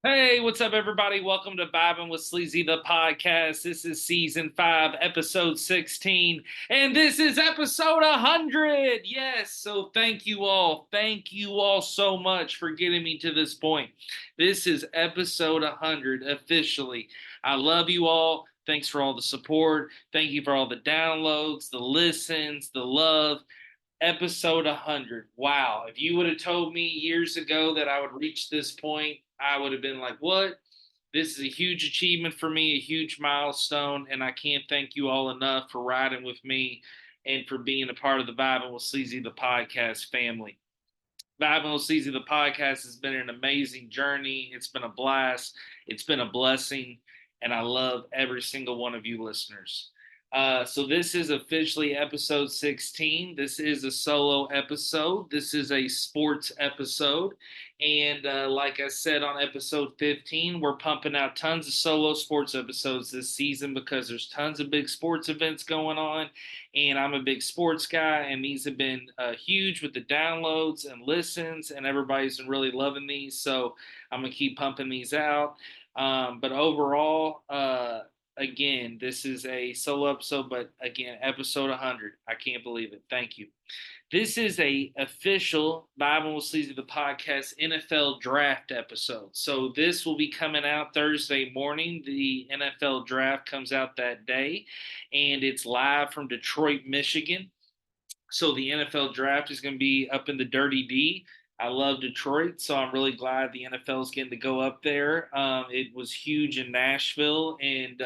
Hey, what's up, everybody? Welcome to Vibing with Sleazy, the podcast. This is season 5, episode 16, and this is episode 100. Yes, so thank you all. Thank you all so much for getting me to this point. This is episode 100 officially. I love you all. Thanks for all the support. Thank you for all the downloads, the listens, the love. Episode 100. Wow. If you would have told me years ago that I would reach this point, I would have been like, what? This is a huge achievement for me, a huge milestone, and I can't thank you all enough for riding with me and for being a part of the Vibing with Sleazy, the podcast family. Vibing with Sleazy, the podcast has been an amazing journey. It's been a blast. It's been a blessing, and I love every single one of you listeners. So this is officially episode 16. This is a solo episode. This is a sports episode. And like I said on episode 15, we're pumping out tons of solo sports episodes this season because there's tons of big sports events going on. And I'm a big sports guy, and these have been huge with the downloads and listens, and everybody's been really loving these. So I'm going to keep pumping these out. But overall, again, this is a solo episode, but again, episode 100. I can't believe it. Thank you. This is a official Bible with Sleazy the podcast NFL draft episode. So this will be coming out Thursday morning. The NFL draft comes out that day, and it's live from Detroit, Michigan. So the NFL draft is going to be up in the Dirty D. I love Detroit, so I'm really glad the NFL is getting to go up there. It was huge in Nashville and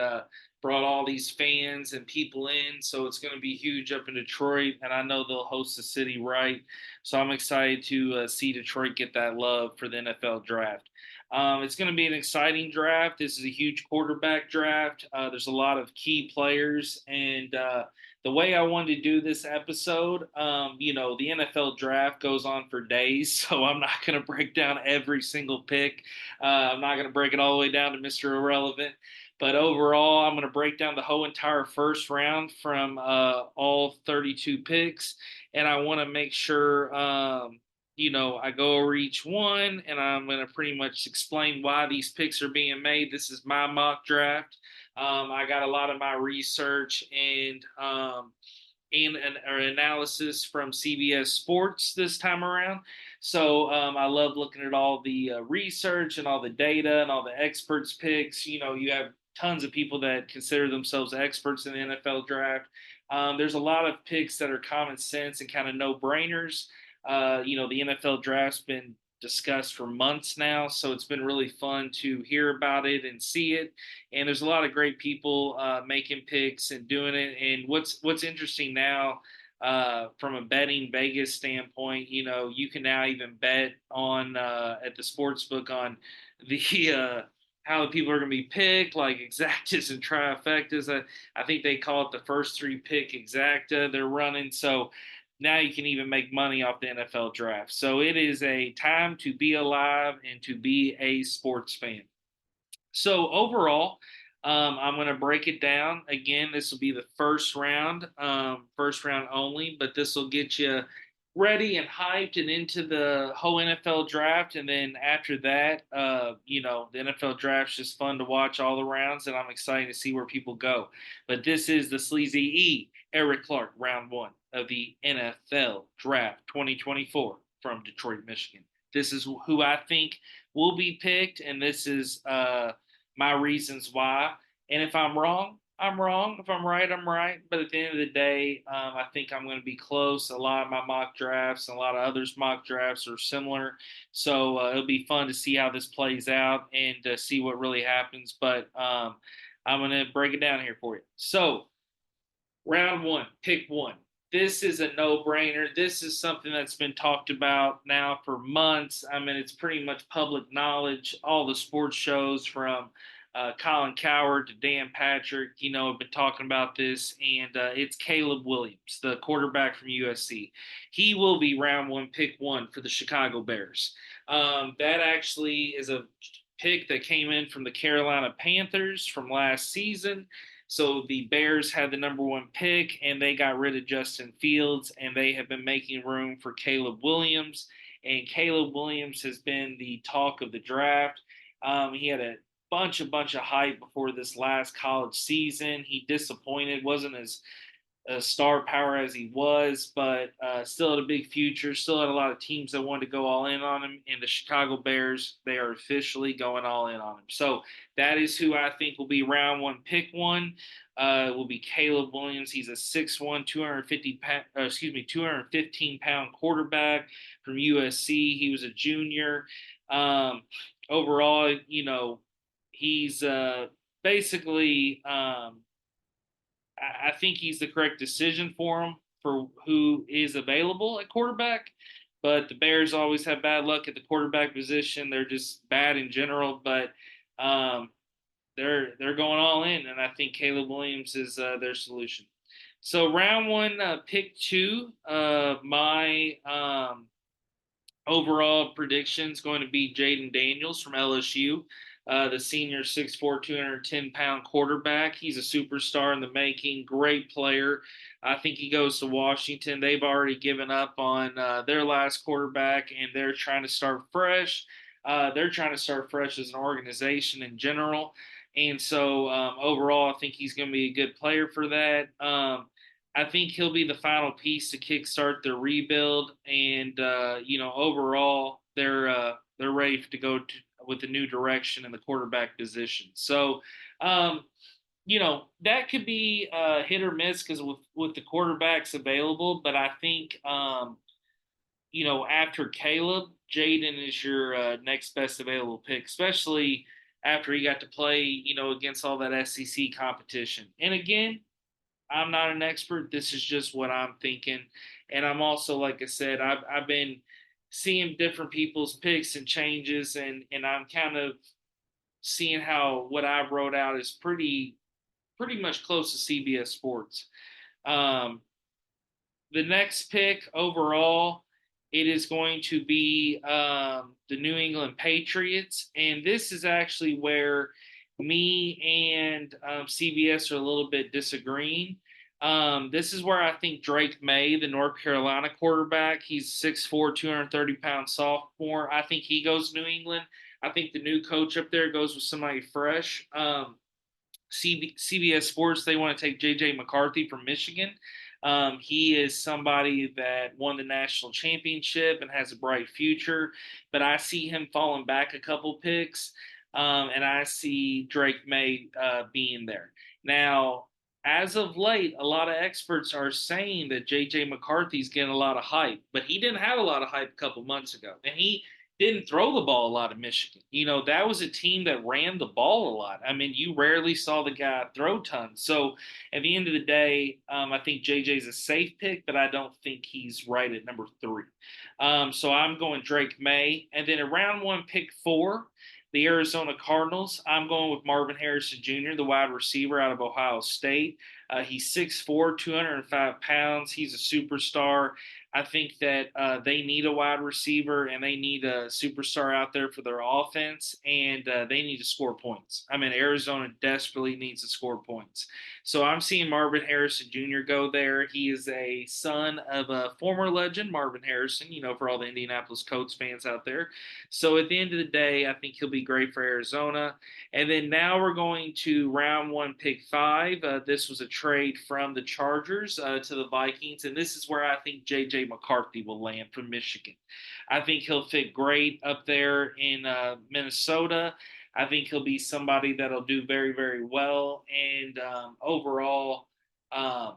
brought all these fans and people in, so it's going to be huge up in Detroit, and I know they'll host the city right. So I'm excited to see Detroit get that love for the NFL draft. It's going to be an exciting draft. This is a huge quarterback draft. There's a lot of key players, and the way I wanted to do this episode, the NFL draft goes on for days, so I'm not going to break down every single pick. I'm not going to break it all the way down to Mr. Irrelevant. But overall, I'm going to break down the whole entire first round from all 32 picks. And I want to make sure, I go over each one and I'm going to pretty much explain why these picks are being made. This is my mock draft. I got a lot of my research and an analysis from CBS Sports this time around. So I love looking at all the research and all the data and all the experts picks. You have tons of people that consider themselves experts in the NFL draft. There's a lot of picks that are common sense and kind of no brainers. The NFL draft's been discussed for months now, so it's been really fun to hear about it and see it. And there's a lot of great people making picks and doing it. And what's interesting now, from a betting Vegas standpoint, you can now even bet on at the sports book on the how the people are going to be picked, like exactas and trifectas. I think they call it the first three pick exacta they're running. So now you can even make money off the NFL draft. So it is a time to be alive and to be a sports fan. So overall, I'm going to break it down. Again, this will be the first round only, but this will get you ready and hyped and into the whole NFL draft. And then after that, the NFL draft's just fun to watch all the rounds, and I'm excited to see where people go. But this is the Sleazy E, Eric Clark, round one of the NFL draft 2024 from Detroit, Michigan. This is who I think will be picked, and this is my reasons why. And if I'm wrong, I'm wrong. If I'm right, I'm right. But at the end of the day, I think I'm going to be close. A lot of my mock drafts and a lot of others' mock drafts are similar. So it'll be fun to see how this plays out and to see what really happens. But I'm going to break it down here for you. So, round one, pick one. This is a no brainer. This is something that's been talked about now for months. I mean, it's pretty much public knowledge. All the sports shows from Colin Cowherd to Dan Patrick, have been talking about this, and it's Caleb Williams, the quarterback from USC. He will be round one, pick one for the Chicago Bears. That actually is a pick that came in from the Carolina Panthers from last season. So the Bears had the number one pick, and they got rid of Justin Fields, and they have been making room for Caleb Williams. And Caleb Williams has been the talk of the draft. He had a bunch of hype before this last college season. He disappointed, wasn't as a star power as he was, but still had a big future. Still had a lot of teams that wanted to go all in on him. And the Chicago Bears, they are officially going all in on him. So that is who I think will be round one, pick one. Will be Caleb Williams. He's a 6'1", 215-pound quarterback from USC. He was a junior. Overall, he's basically I think he's the correct decision for him for who is available at quarterback. But the Bears always have bad luck at the quarterback position. They're just bad in general. But um, they're going all in, and I think Caleb Williams is their solution. So round one, pick two. My overall prediction is going to be Jaden Daniels from LSU, the senior 6'4", 210-pound quarterback. He's a superstar in the making, great player. I think he goes to Washington. They've already given up on their last quarterback, and they're trying to start fresh. They're trying to start fresh as an organization in general. And so overall, I think he's going to be a good player for that. I think he'll be the final piece to kickstart their rebuild, and overall, they're ready to go with a new direction in the quarterback position. So, that could be hit or miss because with the quarterbacks available, but I think after Caleb, Jaden is your next best available pick, especially after he got to play against all that SEC competition. And again, I'm not an expert. This is just what I'm thinking. And I'm also, like I said, I've been seeing different people's picks and changes, and I'm kind of seeing how what I wrote out is pretty much close to CBS Sports. Um, the next pick overall, it is going to be the New England Patriots, and this is actually where me and CBS are a little bit disagreeing. This is where I think Drake May, the North Carolina quarterback, he's 6'4", 230-pound sophomore. I think he goes to New England. I think the new coach up there goes with somebody fresh. CBS Sports, they want to take J.J. McCarthy from Michigan. He is somebody that won the national championship and has a bright future, but I see him falling back a couple picks, and I see Drake May being there. Now, as of late, a lot of experts are saying that J.J. McCarthy's getting a lot of hype, but he didn't have a lot of hype a couple months ago, and he didn't throw the ball a lot at Michigan. That was a team that ran the ball a lot. I mean, you rarely saw the guy throw tons. So at the end of the day, I think JJ's a safe pick, but I don't think he's right at number 3. So I'm going Drake May. And then at round one, pick 4, the Arizona Cardinals. I'm going with Marvin Harrison Jr., the wide receiver out of Ohio State. He's 6'4", 205 pounds. He's a superstar. I think that they need a wide receiver and they need a superstar out there for their offense, and they need to score points. I mean, Arizona desperately needs to score points. So I'm seeing Marvin Harrison Jr. go there. He is a son of a former legend, Marvin Harrison, for all the Indianapolis Colts fans out there. So at the end of the day, I think he'll be great for Arizona. And then now we're going to round one, pick 5. This was a trade from the Chargers to the Vikings, and this is where I think J.J. McCarthy will land from Michigan. I think he'll fit great up there in Minnesota. I think he'll be somebody that'll do very, very well. And overall, I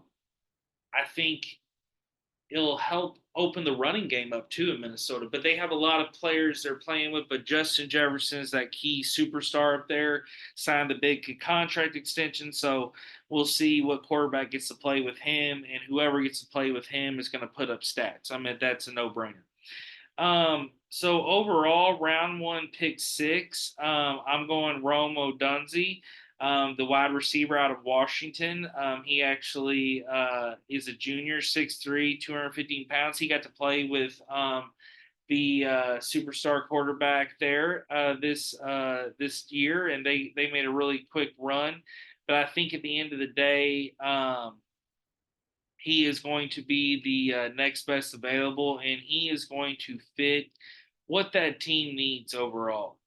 think it'll help open the running game up too in Minnesota. But they have a lot of players they're playing with. But Justin Jefferson is that key superstar up there, signed the big contract extension. So we'll see what quarterback gets to play with him, and whoever gets to play with him is going to put up stats. I mean, that's a no-brainer. So overall, round one, pick 6. I'm going Rome Odunze, the wide receiver out of Washington. He actually is a junior, 6'3", 215 pounds. He got to play with the superstar quarterback there this year, and they made a really quick run. But I think at the end of the day, he is going to be the next best available, and he is going to fit what that team needs overall.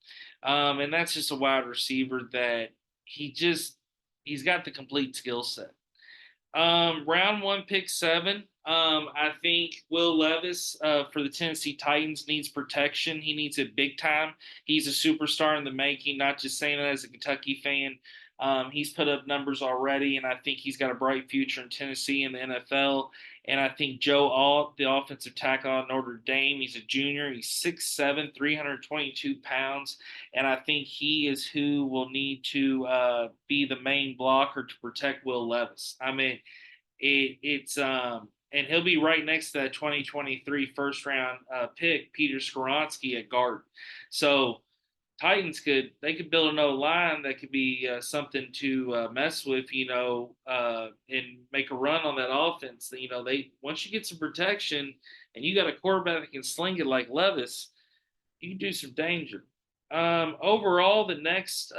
And that's just a wide receiver that he just he's got the complete skill set. Round one, pick seven. I think Will Levis for the Tennessee Titans needs protection. He needs it big time. He's a superstar in the making, not just saying that as a Kentucky fan. He's put up numbers already, and I think he's got a bright future in Tennessee and the NFL. And I think Joe Alt, the offensive tackle at Notre Dame, he's a junior. He's 6'7", 322 pounds. And I think he is who will need to be the main blocker to protect Will Levis. I mean, it's and he'll be right next to that 2023 first round pick, Peter Skoronski at guard. So Titans could build an O line that could be something to mess with, and make a run on that offense. They once you get some protection and you got a quarterback that can sling it like Levis, you can do some danger. Overall, the next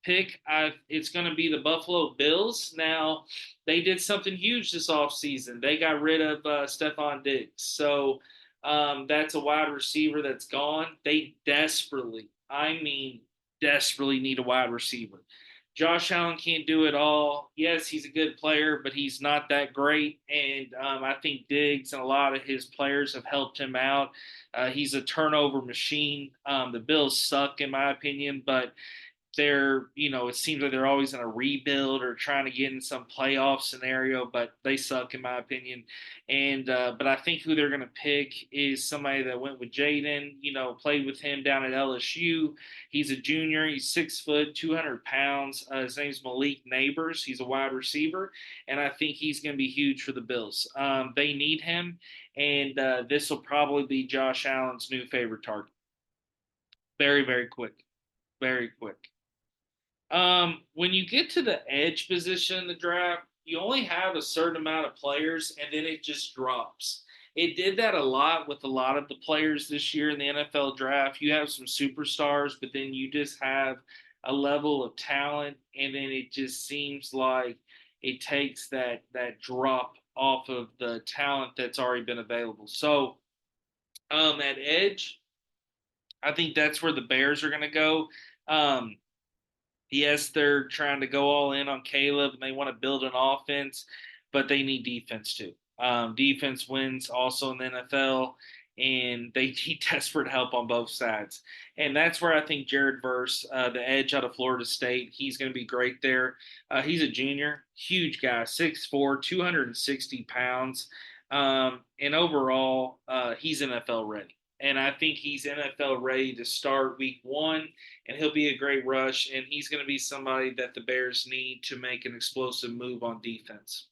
pick, it's going to be the Buffalo Bills. Now, they did something huge this offseason. They got rid of Stephon Diggs. So that's a wide receiver that's gone. They desperately, I mean, desperately need a wide receiver. Josh Allen can't do it all. Yes, he's a good player, but he's not that great. And I think Diggs and a lot of his players have helped him out. He's a turnover machine. The Bills suck, in my opinion, but it seems like they're always in a rebuild or trying to get in some playoff scenario, but they suck in my opinion. And but I think who they're going to pick is somebody that went with Jaden. Played with him down at LSU. He's a junior. He's 6 foot, 200 pounds. His name's Malik Neighbors. He's a wide receiver, and I think he's going to be huge for the Bills. They need him, and this will probably be Josh Allen's new favorite target. Very, very quick. Very quick. When you get to the edge position in the draft, you only have a certain amount of players and then it just drops. It did that a lot with a lot of the players this year in the NFL draft. You have some superstars, but then you just have a level of talent, and then it just seems like it takes that drop off of the talent that's already been available. So at edge, I think that's where the Bears are going to go. Um, yes, they're trying to go all in on Caleb and they want to build an offense, but they need defense too. Defense wins also in the NFL, and they need desperate help on both sides. And that's where I think Jared Verse, the edge out of Florida State, he's going to be great there. He's a junior, huge guy, 6'4", 260 pounds. And overall, he's NFL ready. And I think he's NFL ready to start week one, and he'll be a great rush. And he's going to be somebody that the Bears need to make an explosive move on defense.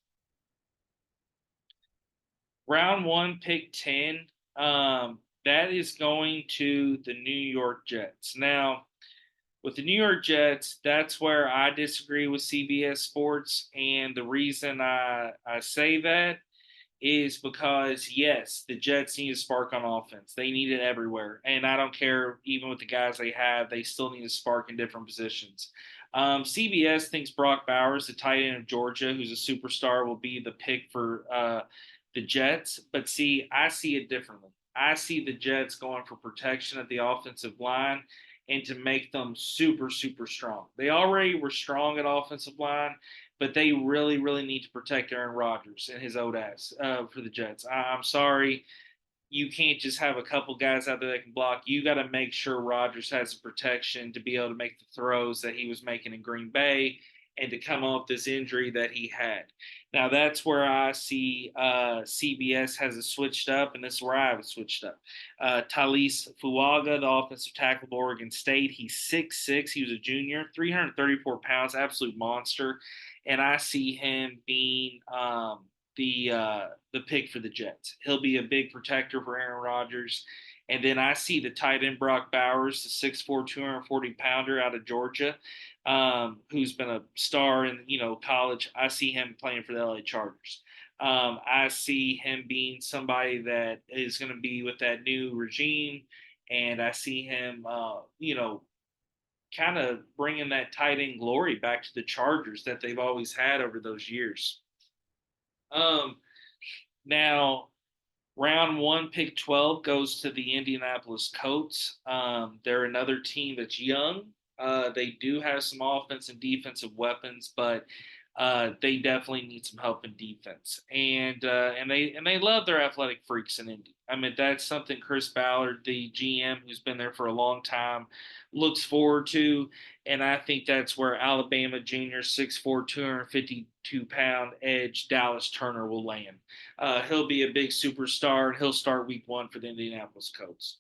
Round one, pick 10. That is going to the New York Jets. Now, with the New York Jets, that's where I disagree with CBS Sports. And the reason I say that is because, yes, the Jets need a spark on offense. They need it everywhere. And I don't care, even with the guys they have, they still need a spark in different positions. CBS thinks Brock Bowers, the tight end of Georgia, who's a superstar, will be the pick for the Jets. But see, I see it differently. I see the Jets going for protection at the offensive line and to make them super, super strong. They already were strong at offensive line, but they really, really need to protect Aaron Rodgers and his old ass for the Jets. I'm sorry. You can't just have a couple guys out there that can block. You got to make sure Rodgers has the protection to be able to make the throws that he was making in Green Bay and to come off this injury that he had. Now, that's where I see CBS has it switched up, and this is where I have it switched up. Talise Fuaga, the offensive tackle of Oregon State, he's 6'6". He was a junior, 334 pounds, absolute monster. And I see him being the pick for the Jets. He'll be a big protector for Aaron Rodgers. And then I see the tight end Brock Bowers, the 6'4", 240-pounder out of Georgia, who's been a star in college. I see him playing for the LA Chargers. I see him being somebody that is going to be with that new regime, and I see him, kind of bringing that tight end glory back to the Chargers that they've always had over those years. Now, Round one, pick 12 goes to the Indianapolis Colts. They're another team that's young. They do have some offense and defensive weapons, but they definitely need some help in defense. And they love their athletic freaks in Indy. I mean, that's something Chris Ballard, the GM, who's been there for a long time, looks forward to. And I think that's where Alabama junior 6'4", 252-pound edge Dallas Turner will land. He'll be a big superstar, and he'll start week one for the Indianapolis Colts.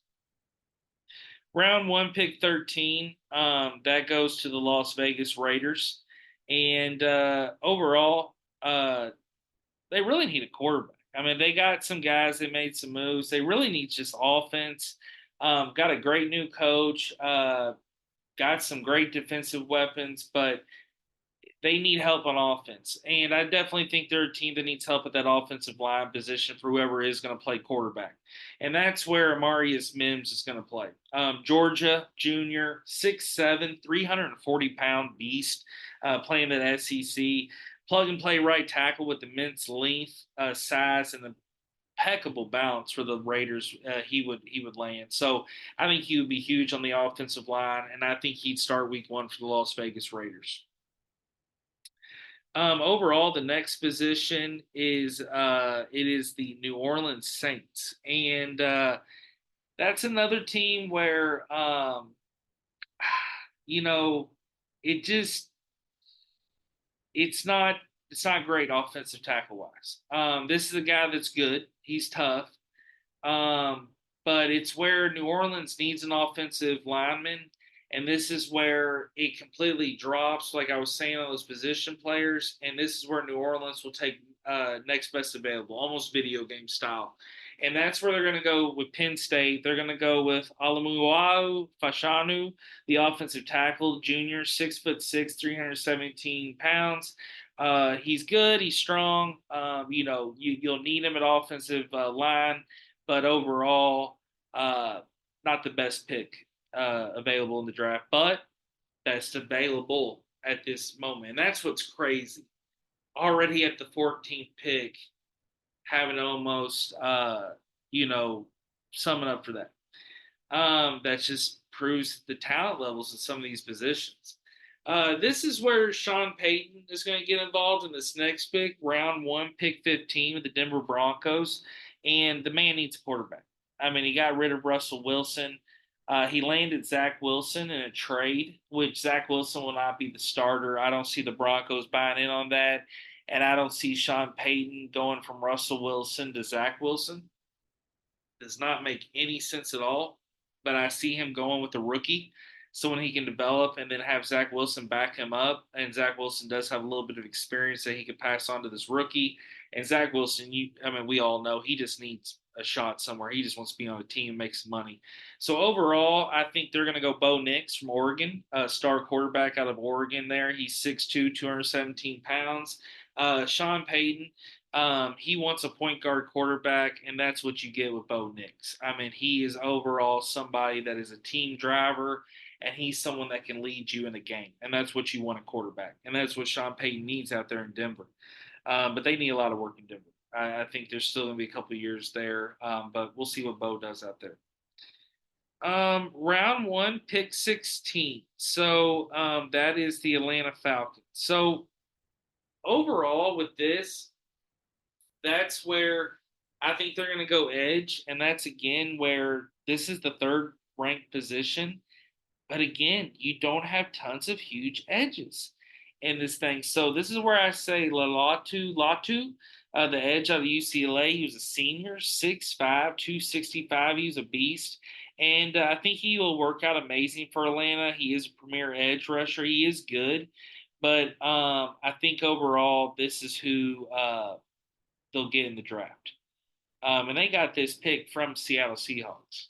Round one, pick 13, that goes to the Las Vegas Raiders. And overall, they really need a quarterback. I mean, they got some guys, they made some moves. They really need just offense. Got a great new coach, got some great defensive weapons, but they need help on offense. And I definitely think they're a team that needs help at that offensive line position for whoever is going to play quarterback. And that's where Amarius Mims is going to play. Georgia junior, 6'7", 340-pound beast, playing at SEC. Plug and play right tackle with immense length, size, and impeccable balance for the Raiders. He would land. So I think he would be huge on the offensive line, and I think he'd start week one for the Las Vegas Raiders. Overall, the next position is it is the New Orleans Saints, and that's another team where you know it just it's not it's not great offensive tackle wise. This is a guy that's good. He's tough, um, but it's where New Orleans needs an offensive lineman, and this is where it completely drops, like I was saying, on those position players. And this is where New Orleans will take next best available, almost video game style. And that's where they're going to go with Penn State. They're going to go with Alamuau Fashanu, the offensive tackle, junior, 6'6", 317 pounds. He's good. He's strong. You'll need him at offensive line, but overall, not the best pick available in the draft, but best available at this moment. And that's what's crazy. Already at the 14th pick, having almost, summing up for that. That just proves the talent levels of some of these positions. This is where Sean Payton is going to get involved in this next pick, round one, pick 15 with the Denver Broncos. And the man needs a quarterback. I mean, he got rid of Russell Wilson. He landed Zach Wilson in a trade, which Zach Wilson will not be the starter. I don't see the Broncos buying in on that. And I don't see Sean Payton going from Russell Wilson to Zach Wilson. Does not make any sense at all. But I see him going with a rookie, someone he can develop, and then have Zach Wilson back him up. And Zach Wilson does have a little bit of experience that he could pass on to this rookie. And Zach Wilson, we all know he just needs a shot somewhere. He just wants to be on a team and make some money. So overall, I think they're going to go Bo Nix from Oregon, star quarterback out of Oregon there. He's 6'2", 217 pounds. Sean Payton, he wants a point guard quarterback, and that's what you get with Bo Nix. I mean, he is overall somebody that is a team driver, and he's someone that can lead you in a game, and that's what you want a quarterback, and that's what Sean Payton needs out there in Denver. But they need a lot of work in Denver. I think there's still going to be a couple of years there, but we'll see what Bo does out there. Round one, pick 16. So that is the Atlanta Falcons. So overall, with this, that's where I think they're going to go edge. And that's again where this is the third ranked position. But again, you don't have tons of huge edges in this thing. So this is where I say Latu, the edge out of UCLA. He was a senior, 6'5", 265. He was a beast. And I think he will work out amazing for Atlanta. He is a premier edge rusher. He is good. But I think overall, this is who they'll get in the draft. And they got this pick from Seattle Seahawks.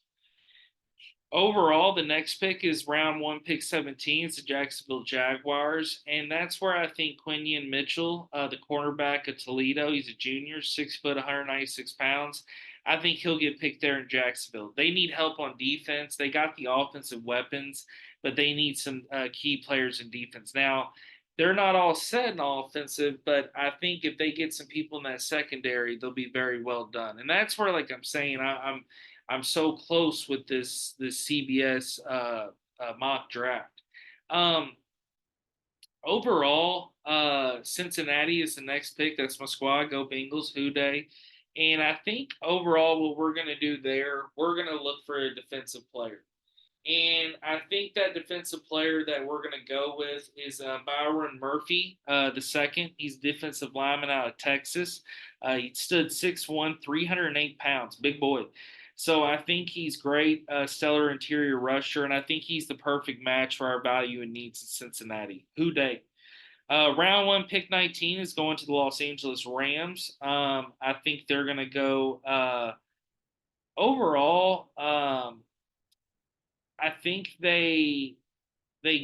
Overall, the next pick is round one, pick 17. It's the Jacksonville Jaguars. And that's where I think Quinion Mitchell, the cornerback of Toledo, he's a junior, 6', 196 pounds. I think he'll get picked there in Jacksonville. They need help on defense. They got the offensive weapons, but they need some key players in defense. Now, they're not all set in offensive, but I think if they get some people in that secondary, they'll be very well done. And that's where, like I'm saying, I'm so close with this CBS mock draft. Um, Overall, Cincinnati is the next pick. That's my squad. Go Bengals, Who Day. And I think overall, what we're going to do there, we're going to look for a defensive player. And I think that defensive player that we're going to go with is Byron Murphy, the second. He's defensive lineman out of Texas. He stood 6'1", 308 pounds, big boy. So I think he's great, stellar interior rusher, and I think he's the perfect match for our value and needs in Cincinnati. Who Day? Round one, pick 19 is going to the Los Angeles Rams. I think they're going to go overall. I think they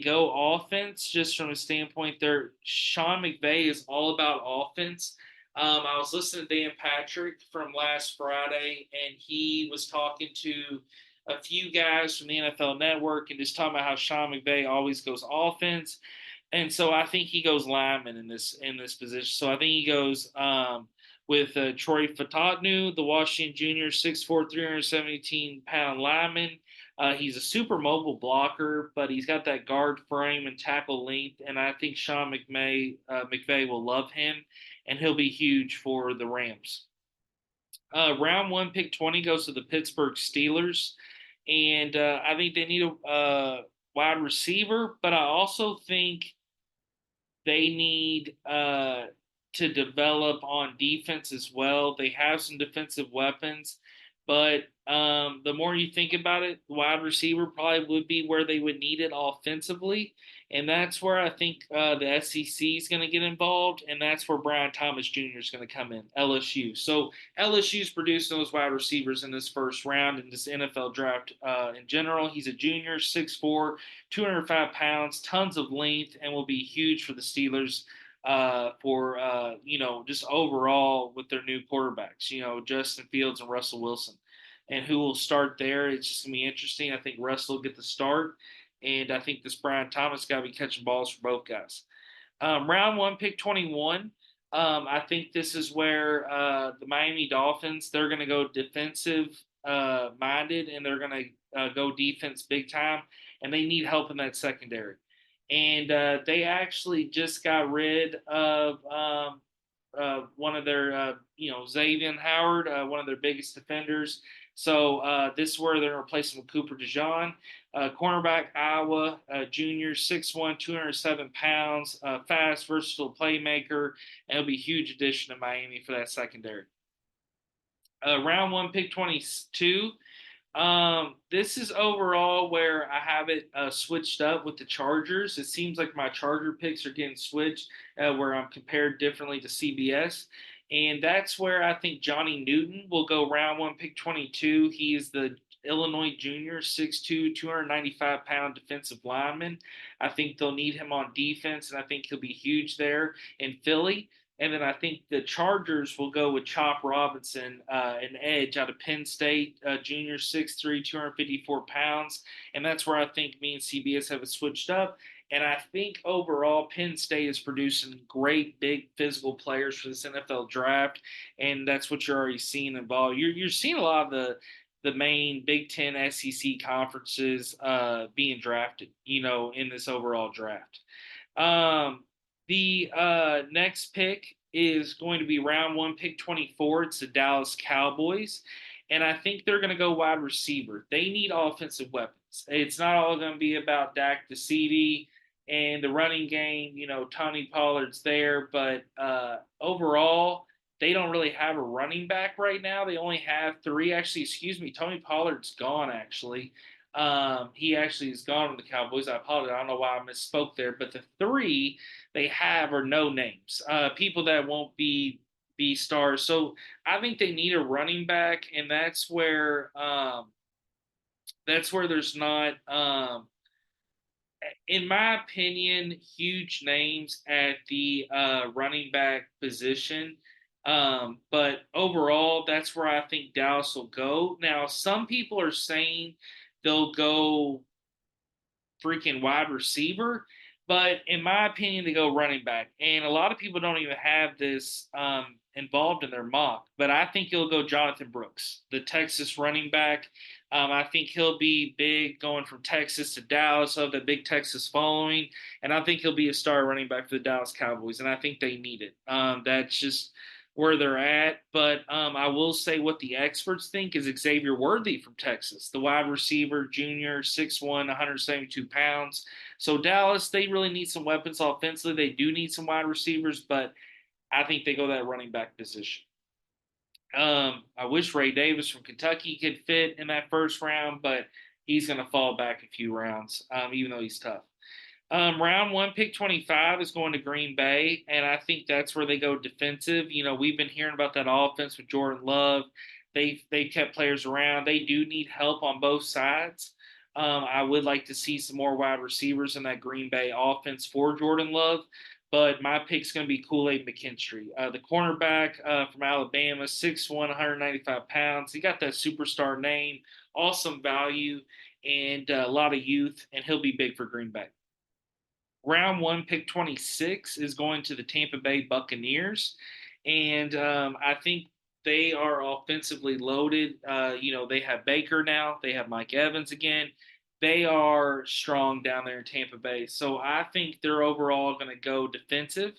go offense just from a standpoint. They're Sean McVay is all about offense. I was listening to Dan Patrick from last Friday, and he was talking to a few guys from the NFL Network and just talking about how Sean McVay always goes offense. And so I think he goes lineman in this position. So I think he goes with Troy Fatatnu, the Washington Junior, 6'4", 317-pound lineman. He's a super mobile blocker, but he's got that guard frame and tackle length, and I think Sean McVay will love him, and he'll be huge for the Rams. Round one, pick 20 goes to the Pittsburgh Steelers, and I think they need a wide receiver, but I also think they need to develop on defense as well. They have some defensive weapons, but the more you think about it, wide receiver probably would be where they would need it offensively. And that's where I think the SEC is going to get involved. And that's where Brian Thomas Jr. is going to come in, LSU. So LSU's producing those wide receivers in this first round in this NFL draft in general. He's a junior, 6'4", 205 pounds, tons of length, and will be huge for the Steelers for just overall with their new quarterbacks, Justin Fields and Russell Wilson, and who will start there. It's just gonna be interesting. I think Russell will get the start, and I think this Brian Thomas got to be catching balls for both guys. Round one, pick 21. I think this is where the Miami Dolphins, they're going to go defensive minded, and they're going to go defense big time, and they need help in that secondary. And they actually just got rid of one of their, Xavier Howard, one of their biggest defenders. So this is where they're replacing with Cooper DeJean, cornerback, Iowa, junior, 6'1", 207 pounds, fast, versatile playmaker, and it'll be a huge addition to Miami for that secondary. Round one, pick 22. This is overall where I have it switched up with the Chargers. It seems like my Charger picks are getting switched, where I'm compared differently to CBS. And that's where I think Johnny Newton will go round one, pick 22. He is the Illinois junior, 6'2", 295-pound defensive lineman. I think they'll need him on defense, and I think he'll be huge there in Philly. And then I think the Chargers will go with Chop Robinson, an edge out of Penn State, junior, 6'3", 254 pounds. And that's where I think me and CBS have it switched up. And I think overall, Penn State is producing great, big physical players for this NFL draft. And that's what you're already seeing involved. You're seeing a lot of the main Big Ten SEC conferences being drafted, in this overall draft. The next pick is going to be round one, pick 24. It's the Dallas Cowboys. And I think they're going to go wide receiver. They need offensive weapons. It's not all going to be about Dak DeCidi and the running game. Tony Pollard's there. But overall, they don't really have a running back right now. They only have three. Actually, excuse me, Tony Pollard's gone, actually. He actually is gone with the Cowboys. I apologize. I don't know why I misspoke there. But the three they have are no names, people that won't be stars. So I think they need a running back, and that's where there's not, in my opinion, huge names at the running back position. But overall, that's where I think Dallas will go. Now, some people are saying they'll go freaking wide receiver. But in my opinion, they go running back. And a lot of people don't even have this involved in their mock. But I think he'll go Jonathan Brooks, the Texas running back. I think he'll be big going from Texas to Dallas, of the big Texas following. And I think he'll be a star running back for the Dallas Cowboys. And I think they need it. That's just where they're at. But I will say what the experts think is Xavier Worthy from Texas, the wide receiver, junior, 6'1", 172 pounds. So Dallas, they really need some weapons offensively. They do need some wide receivers, but I think they go that running back position. I wish Ray Davis from Kentucky could fit in that first round, but he's going to fall back a few rounds, even though he's tough. Round one, pick 25 is going to Green Bay, and I think that's where they go defensive. You know, we've been hearing about that offense with Jordan Love. They kept players around. They do need help on both sides. I would like to see some more wide receivers in that Green Bay offense for Jordan Love, but my pick's going to be Kool-Aid McKinstry, the cornerback from Alabama, 6'1", 195 pounds. He got that superstar name, awesome value, and a lot of youth, and he'll be big for Green Bay. Round one, pick 26 is going to the Tampa Bay Buccaneers. And I think they are offensively loaded. They have Baker now, they have Mike Evans again. They are strong down there in Tampa Bay. So I think they're overall going to go defensive,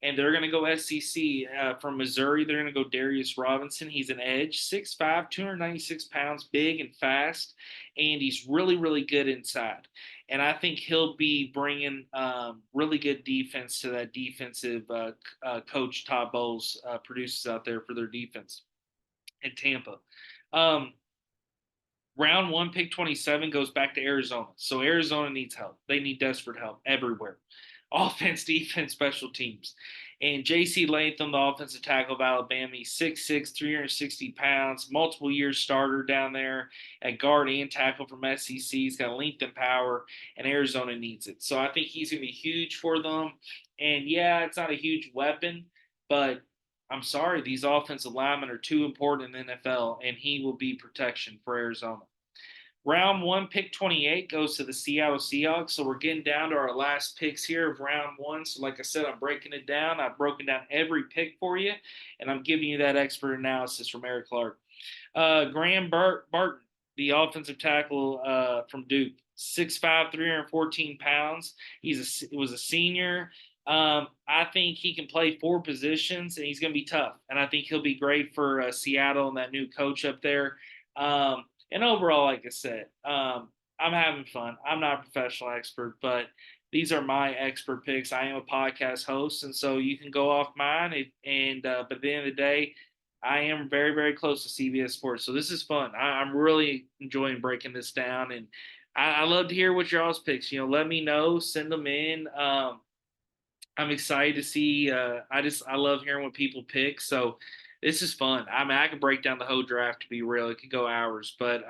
and they're going to go SEC. From Missouri, they're going to go Darius Robinson. He's an edge, 6'5", 296 pounds, big and fast, and he's really, really good inside. And I think he'll be bringing really good defense to that defensive coach Todd Bowles produces out there for their defense in Tampa. Round one, pick 27 goes back to Arizona. So Arizona needs help. They need desperate help everywhere. Offense, defense, special teams. And J.C. Latham, the offensive tackle of Alabama, he's 6'6", 360 pounds, multiple years starter down there at guard and tackle from SEC. He's got length and power, and Arizona needs it. So I think he's going to be huge for them. And yeah, it's not a huge weapon, but I'm sorry, these offensive linemen are too important in the NFL, and he will be protection for Arizona. Round one, pick 28 goes to the Seattle Seahawks. So we're getting down to our last picks here of round one. So like I said, I'm breaking it down. I've broken down every pick for you, and I'm giving you that expert analysis from Eric Clark. Graham Barton, the offensive tackle from Duke, 6'5", 314 pounds. He was a senior. I think he can play four positions, and he's going to be tough. And I think he'll be great for Seattle and that new coach up there. And overall, like I said, I'm having fun. I'm not a professional expert, but these are my expert picks. I am a podcast host, and so you can go off mine. But at the end of the day, I am very, very close to CBS Sports. So this is fun. I'm really enjoying breaking this down, and I love to hear what your all's picks. Let me know. Send them in. I'm excited to see. I love hearing what people pick. So this is fun. I mean, I could break down the whole draft, to be real. It could go hours, but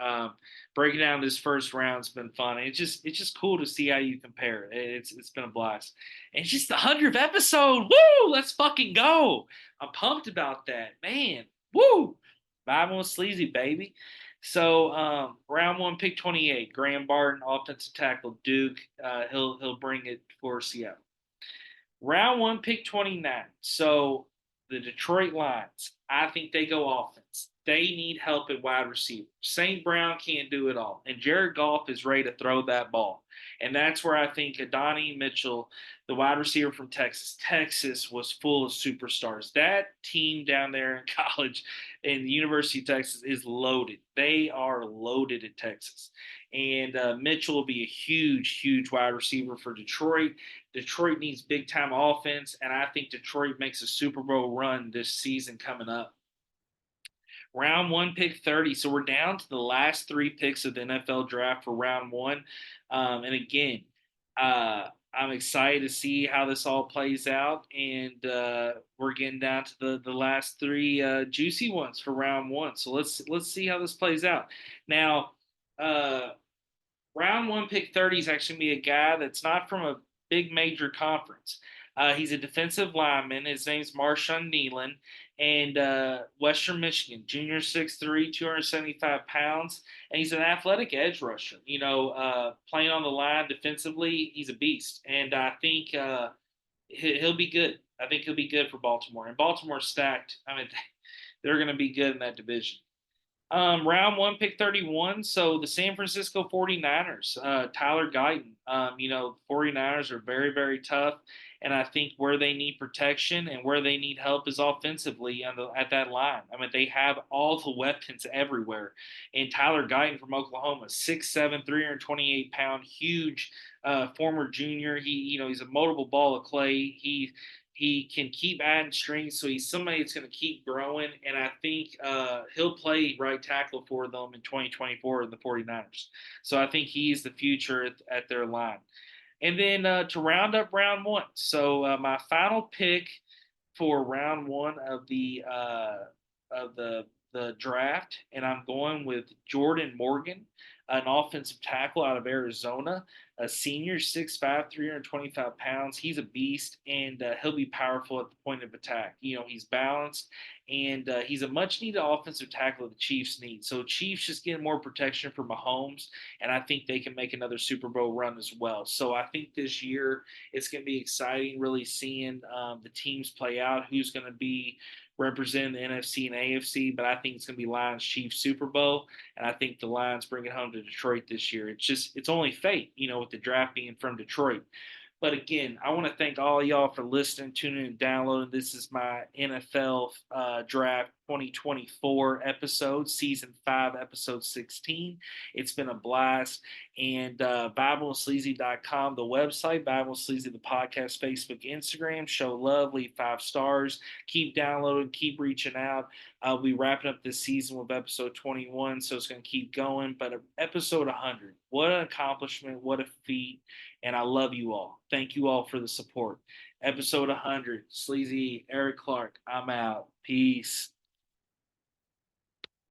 breaking down this first round's been fun. It's just cool to see how you compare. It's been a blast. And it's just the 100th episode. Woo! Let's fucking go. I'm pumped about that, man. Woo! Vibing with Sleezy, baby. So round one, pick 28, Graham Barton, offensive tackle, Duke. He'll bring it for Seattle. Round one, pick 29. So the Detroit Lions, I think they go offense. They need help at wide receiver. St. Brown can't do it all. And Jared Goff is ready to throw that ball. And that's where I think Adonai Mitchell, the wide receiver from Texas was full of superstars. That team down there in college in the University of Texas is loaded. They are loaded at Texas. And Mitchell will be a huge, huge wide receiver for Detroit. Detroit needs big time offense, and I think Detroit makes a Super Bowl run this season coming up. Round one, pick 30. So we're down to the last three picks of the NFL draft for round one. And again, I'm excited to see how this all plays out. And we're getting down to the last three juicy ones for round one. So let's see how this plays out. Now, round one, pick 30 is actually going to be a guy that's not from a big major conference. He's a defensive lineman. His name's Marshawn Nealon, and Western Michigan, junior 6'3", 275 pounds, and he's an athletic edge rusher. Playing on the line defensively, he's a beast, and I think he'll be good. I think he'll be good for Baltimore, and Baltimore's stacked. I mean, they're going to be good in that division. Round one, pick 31. So the San Francisco 49ers, Tyler Guyton. 49ers are very, very tough. And I think where they need protection and where they need help is offensively at that line. I mean, they have all the weapons everywhere. And Tyler Guyton from Oklahoma, 6'7", 328-pound, huge former junior. He's a multiple ball of clay. He can keep adding strings, so he's somebody that's going to keep growing. And I think he'll play right tackle for them in 2024 in the 49ers. So I think he's the future at their line. And then to round up round one, so my final pick for round one of the draft, and I'm going with Jordan Morgan, an offensive tackle out of Arizona, a senior, 6'5", 325 pounds. He's a beast, and he'll be powerful at the point of attack. He's balanced, and he's a much-needed offensive tackle that the Chiefs need. So Chiefs just getting more protection for Mahomes, and I think they can make another Super Bowl run as well. So I think this year it's going to be exciting, really seeing the teams play out, who's going to be representing the NFC and AFC, but I think it's going to be Lions Chiefs Super Bowl, and I think the Lions bring it home to Detroit this year. It's only fate, with the draft being from Detroit. But again, I want to thank all of y'all for listening, tuning, and downloading. This is my NFL Draft 2024 episode, Season 5, Episode 16. It's been a blast. And BibleWithSleazy.com, the website, Bible with Sleazy, the podcast, Facebook, Instagram. Show love, leave 5 stars. Keep downloading, keep reaching out. We'll be wrapping up this season with episode 21, so it's going to keep going. But episode 100, what an accomplishment, what a feat. And I love you all. Thank you all for the support. Episode 100, Sleazy, Eric Clark, I'm out. Peace.